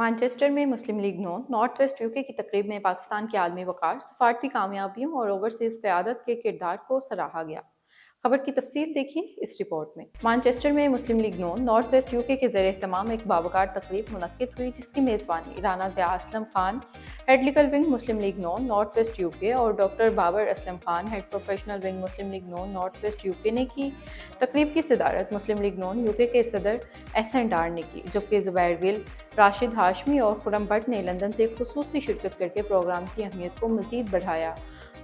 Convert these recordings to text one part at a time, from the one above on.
Manchester में मुस्लिम League Noon North West UK की तकरीब में पाकिस्तान की आलमी वक़ार, सफारती कामयाबियों और ओवरसीज़ क़यादत के किरदार को सराहा गया। खबर की तफसील देखिए इस रिपोर्ट में। मैनचेस्टर में मुस्लिम League Noon North West UK के ज़ेर एहतमाम एक बावकार तकरीब मुनक्किद हुई, जिसकी मेज़बानी Rana Zia Aslam Khan, head legal wing Muslim League Noon North West UK और doctor Babar Aslam Khan, head professional wing Muslim League Noon North West UK ने की। तकरीब की सदारत मुस्लिम लीग नून यूके के सदर एहसन डार ने की, जबकि ज़ुबैर गिल, राशिद हाशमी और खुरम भट्ट ने लंदन से खुसूसी शिरकत करके प्रोग्राम की अहमियत को मज़ीद बढ़ाया।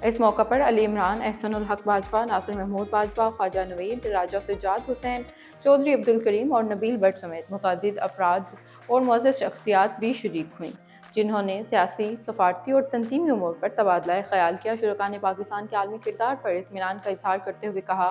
इस मौका पर अली इमरान, एहसनुल हक बाजवा, नासिर महमूद बाजवा, ख्वाजा नवीद, राजा सज्जाद हुसैन, चौधरी अब्दुल करीम और नबील भट्ट समेत मुतअद्दिद अफराद और मुअज़्ज़ज़ शख्सियात भी शरीक हुईं, जिन्होंने सियासी, सफारती और तंजीमी उमूर पर तबादला ख्याल किया। शुरका ने पाकिस्तान के आलमी किरदार पर इत्मीनान का इजहार करते हुए कहा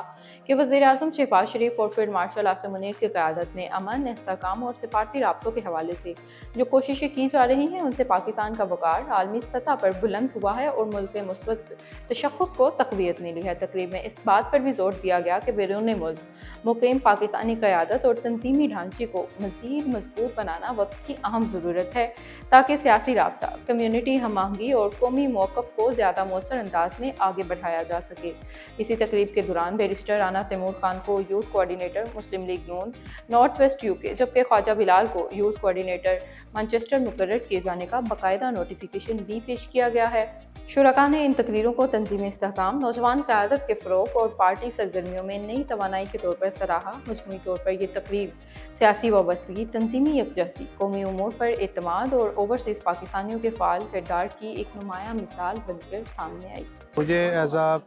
कि वज़ीर-ए-आज़म शहबाज शरीफ और फील्ड मार्शल आसिम मुनीर की क़यादत में अमन, इस्तेहकाम और सिफारती राब्तों के हवाले से जो कोशिशें की जा रही हैं, उनसे पाकिस्तान का वक़ार आलमी सतह पर बुलंद हुआ है और मुल्क के मुस्बत तशख़्ख़ुस को तक़वियत मिली है। तकरीब में इस बात पर भी जोर दिया गया कि बैरून मुल्क मुक़ीम पाकिस्तानी क़यादत और तंजीमी ढांचे को मज़ीद मजबूत बनाना वक्त की अहम ज़रूरत है, ताकि सियासी राब्ता, कम्यूनिटी हम आहंगी और कौमी मौक़िफ़ को ज़्यादा मौसर अंदाज में आगे बढ़ाया जा सके। इसी तकरीब के दौरान बैरिस्टर राना तैमूर खान को यूथ कोऑर्डिनेटर मुस्लिम League Noon North West UK, जबकि ख्वाजा बिलाल को यूथ कोऑर्डिनेटर मैनचेस्टर मुकर्रर किए जाने का बाकायदा नोटिफिकेशन भी पेश किया गया है। शुरका ने इन तकरीरों को तंजीमी इस्तेहकाम, नौजवान क़यादत के फ़रोग़ और पार्टी सरगर्मियों में नई तवानाई के तौर पर सराहा। मजमूई तौर पर यह तकरीब सियासी वाबस्तगी, तंजीमी यकजहती, कौमी उमूर पर एतमाद और ओवरसीज़ पाकिस्तानियों के फ़ाल किरदार की एक नुमायाँ मिसाल बनकर सामने आई। मुझे एज आ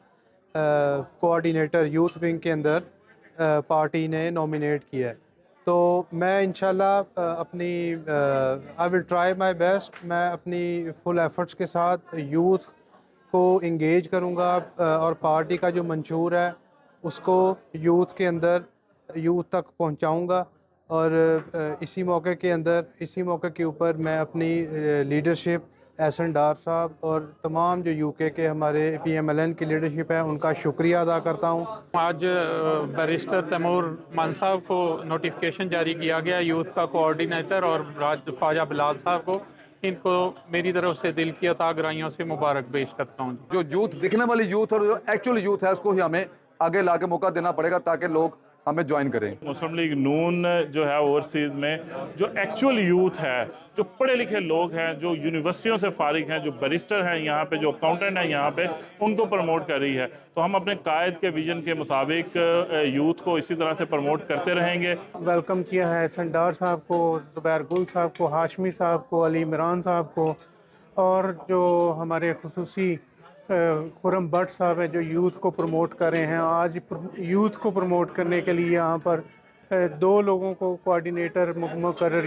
कोऑर्डिनेटर यूथ विंग के अंदर पार्टी ने नॉमिनेट किया है, तो मैं इंशाल्लाह अपनी I will try my best, मैं अपनी फुल एफर्ट्स के साथ यूथ को इंगेज करूँगा और पार्टी का जो मंशूर है उसको यूथ के अंदर यूथ तक पहुँचाऊँगा। और इसी मौके के ऊपर मैं अपनी लीडरशिप एहसन डार साहब और तमाम जो यूके के हमारे PMLN की लीडरशिप है उनका शुक्रिया अदा करता हूँ। आज बैरिस्टर तैमूर मान साहब को नोटिफिकेशन जारी किया गया यूथ का कोऑर्डिनेटर, और ख्वाजा बिलाल साहब को, इनको मेरी तरफ से दिल की अता गहराइयों से मुबारक पेश करता हूँ। जो यूथ, दिखने वाली यूथ और जो एक्चुअल यूथ है उसको ही हमें आगे ला के मौका देना पड़ेगा ताकि लोग हमें ज्वाइन करें। मुस्लिम लीग नून जो है ओवरसीज़ में जो एक्चुअल यूथ है, जो पढ़े लिखे लोग हैं, जो यूनिवर्सिटियों से फारिग हैं, जो बैरिस्टर हैं यहाँ पे, जो अकाउंटेंट हैं यहाँ पे, उनको प्रमोट कर रही है। तो हम अपने कायद के विजन के मुताबिक यूथ को इसी तरह से प्रमोट करते रहेंगे। वेलकम किया है एहसन डार साहब को, ज़ुबैर गुल साहब को, हाशमी साहब को, अली इमरान साहब को, और जो हमारे खुसूसी खुरम भट्ट साहब हैं जो यूथ को प्रमोट कर रहे हैं। आज यूथ को प्रमोट करने के लिए यहाँ पर दो लोगों को कोऑर्डिनेटर मुकर्रर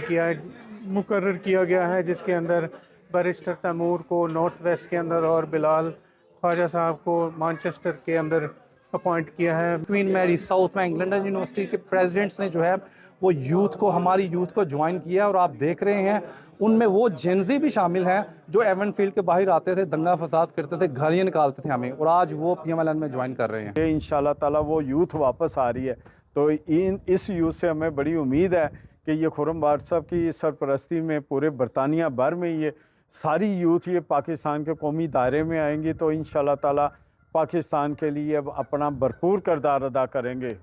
किया गया है, जिसके अंदर बैरिस्टर तैमूर को नॉर्थ वेस्ट के अंदर और बिलाल ख्वाजा साहब को मैनचेस्टर के अंदर अपॉइंट किया है। क्वीन मैरी साउथ में लंदन यूनिवर्सिटी के प्रेसिडेंट्स ने जो है वो हमारी यूथ को ज्वाइन किया, और आप देख रहे हैं उनमें वो जेंजी भी शामिल हैं जो एवेंट फील्ड के बाहर आते थे, दंगा फसाद करते थे, गालियाँ निकालते थे हमें, और आज वो PMLN में ज्वाइन कर रहे हैं। ये इंशाल्लाह ताला वो यूथ वापस आ रही है, तो इस यूथ से हमें बड़ी उम्मीद है कि ये खुरम भट्ट साहब की सरपरस्ती में पूरे बरतानिया भर में ये सारी यूथ ये पाकिस्तान के कौमी दायरे में आएंगी, तो इंशाल्लाह ताला पाकिस्तान के लिए अब अपना भरपूर किरदार अदा करेंगे।